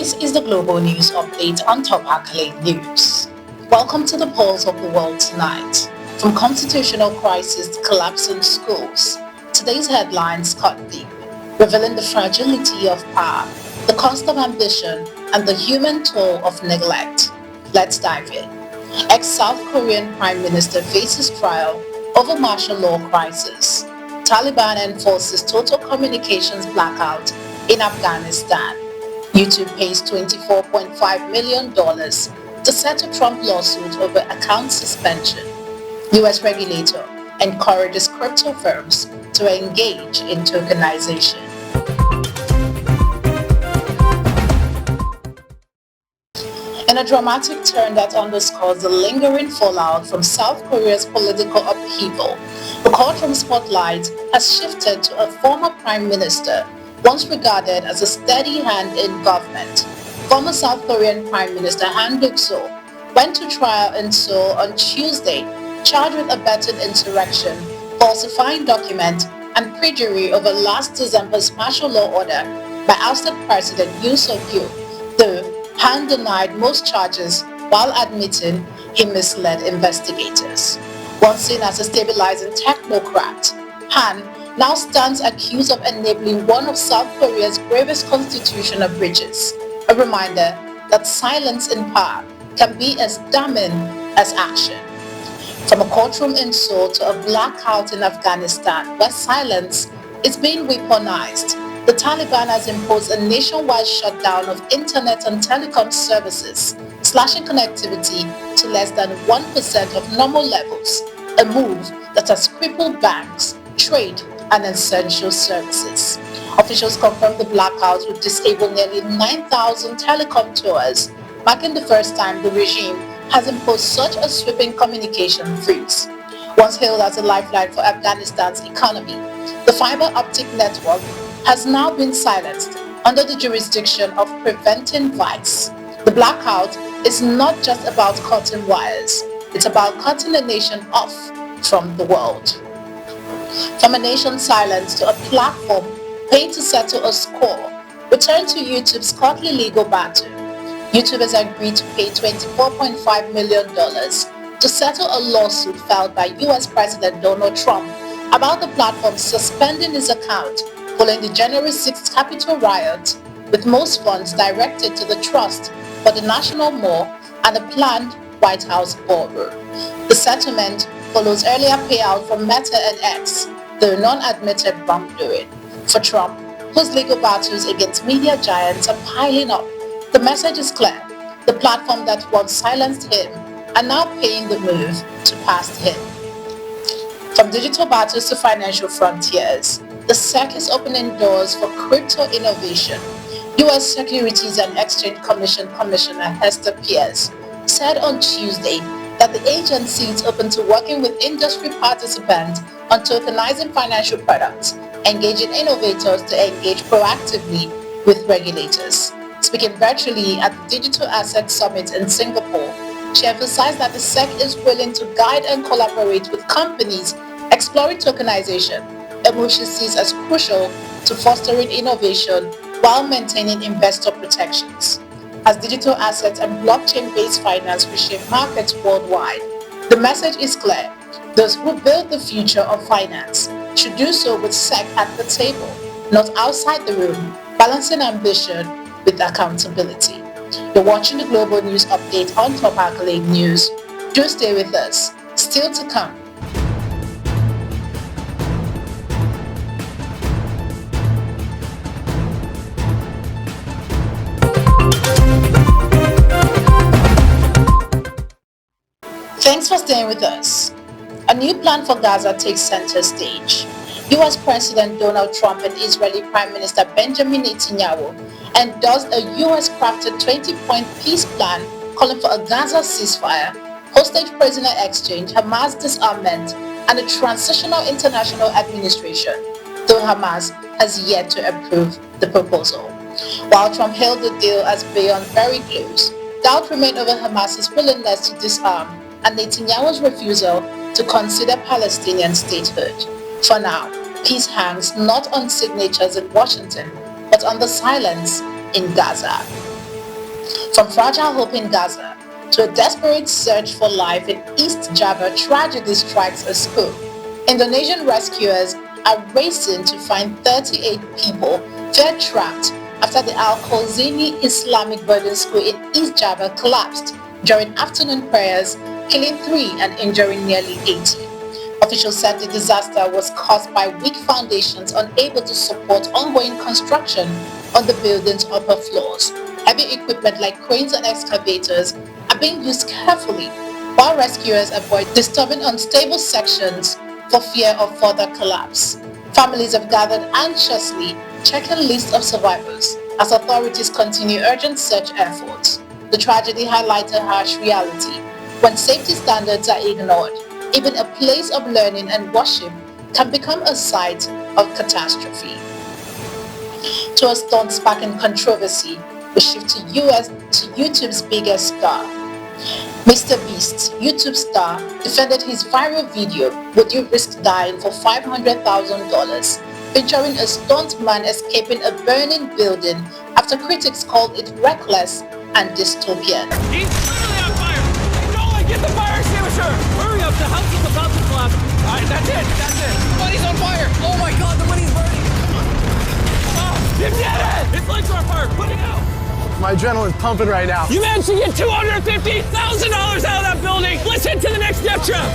This is the Global News Update on Top Accolade News. Welcome to the pulse of the world tonight. From constitutional crisis to collapsing schools, today's headlines cut deep, revealing the fragility of power, the cost of ambition, and the human toll of neglect. Let's dive in. Ex-South Korean Prime Minister faces trial over martial law crisis. Taliban enforces total communications blackout in Afghanistan. YouTube pays $24.5 million to settle Trump lawsuit over account suspension. US regulator encourages crypto firms to engage in tokenization. In a dramatic turn that underscores the lingering fallout from South Korea's political upheaval, the courtroom spotlight has shifted to a former prime minister once regarded as a steady hand in government. Former South Korean Prime Minister Duck-soo went to trial in Seoul on Tuesday, charged with abetting insurrection, falsifying documents, and perjury over last December's martial law order by ousted President Yoon Suk Yeol, though Han denied most charges while admitting he misled investigators. Once seen as a stabilizing technocrat, Han now stands accused of enabling one of South Korea's gravest constitutional breaches, a reminder that silence in power can be as damning as action. From a courtroom in Seoul to a blackout in Afghanistan where silence is being weaponized, the Taliban has imposed a nationwide shutdown of internet and telecom services, slashing connectivity to less than 1% of normal levels, a move that has crippled banks, trade, and essential services. Officials confirmed the blackout would disable nearly 9,000 telecom towers, marking the first time the regime has imposed such a sweeping communication freeze. Once hailed as a lifeline for Afghanistan's economy, the fiber optic network has now been silenced under the jurisdiction of preventing vice. The blackout is not just about cutting wires, it's about cutting the nation off from the world. From a nation silenced to a platform paid to settle a score, return to YouTube's courtly legal battle. YouTube has agreed to pay $24.5 million to settle a lawsuit filed by US President Donald Trump about the platform suspending his account following the January 6th Capitol riot, with most funds directed to the Trust for the National Mall and a planned White House ballroom. The settlement follows earlier payout from Meta and X, though none-admitted wrongdoing. For Trump, whose legal battles against media giants are piling up, the message is clear. The platform that once silenced him are now paying the move to past him. From digital battles to financial frontiers, the SEC is opening doors for crypto innovation. US Securities and Exchange Commission Commissioner Hester Peirce said on Tuesday that the agency is open to working with industry participants on tokenizing financial products, engaging innovators to engage proactively with regulators. Speaking virtually at the Digital Asset Summit in Singapore, she emphasized that the SEC is willing to guide and collaborate with companies exploring tokenization, a move she sees as crucial to fostering innovation while maintaining investor protections. As digital assets and blockchain-based finance reshape markets worldwide, the message is clear. Those who build the future of finance should do so with SEC at the table, not outside the room, balancing ambition with accountability. You're watching the Global News Update on Top Accolade News. Do stay with us. Still to come. Thanks for staying with us. A new plan for Gaza takes center stage. US President Donald Trump and Israeli Prime Minister Benjamin Netanyahu endorsed a US-crafted 20-point peace plan calling for a Gaza ceasefire, hostage prisoner exchange, Hamas disarmament, and a transitional international administration, though Hamas has yet to approve the proposal. While Trump hailed the deal as beyond very close, doubt remained over Hamas's willingness to disarm and Netanyahu's refusal to consider Palestinian statehood. For now, peace hangs not on signatures in Washington, but on the silence in Gaza. From fragile hope in Gaza to a desperate search for life in East Java, tragedy strikes a scoop. Indonesian rescuers are racing to find 38 people they're trapped after the Al-Khwarizmi Islamic boarding school in East Java collapsed during afternoon prayers, killing 3 and injuring nearly 80. Officials said the disaster was caused by weak foundations unable to support ongoing construction on the building's upper floors. Heavy equipment like cranes and excavators are being used carefully, while rescuers avoid disturbing unstable sections for fear of further collapse. Families have gathered anxiously, checking lists of survivors as authorities continue urgent search efforts. The tragedy highlighted harsh reality. When safety standards are ignored, even a place of learning and worship can become a site of catastrophe. To a stunt sparking controversy, we shift to YouTube's biggest star. MrBeast, YouTube star, defended his viral video, "Would You Risk Dying for $500,000?" featuring a stunt man escaping a burning building after critics called it reckless and dystopian. He's literally on fire! No, get the fire extinguisher! Hurry up, the house is about to collapse. Alright, that's it. The money's on fire! Oh my god, the money's burning! Oh, you did it! His legs are on fire, put it out! My adrenaline's pumping right now. You managed to get $250,000 out of that building! Let's head to the next death trap!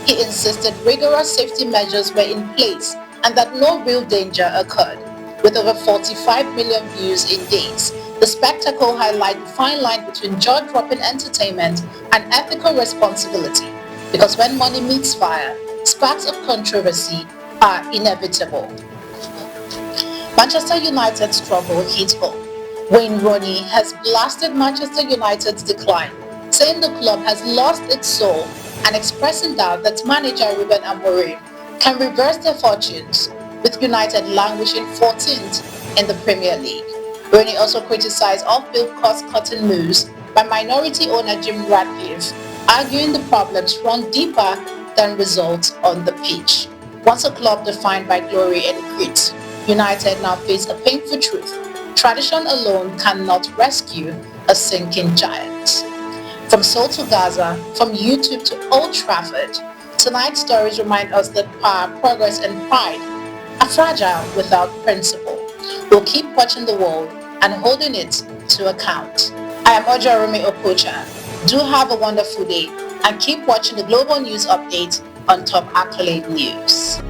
He insisted rigorous safety measures were in place and that no real danger occurred. With over 45 million views in days, the spectacle highlights the fine line between jaw-dropping entertainment and ethical responsibility. Because when money meets fire, sparks of controversy are inevitable. Manchester United's struggle hit home. Wayne Rooney has blasted Manchester United's decline, saying the club has lost its soul and expressing doubt that manager Ruben Amorim can reverse their fortunes, with United languishing 14th in the Premier League. Rooney also criticized off-field cost-cutting moves by minority owner Jim Ratcliffe, arguing the problems run deeper than results on the pitch. Once a club defined by glory and grit, United now face a painful truth. Tradition alone cannot rescue a sinking giant. From Seoul to Gaza, from YouTube to Old Trafford, tonight's stories remind us that power, progress, and pride are fragile without principle. We'll keep watching the world and holding it to account. I am Ojarumi Okocha. Do have a wonderful day and keep watching the Global News Update on Top Accolade News.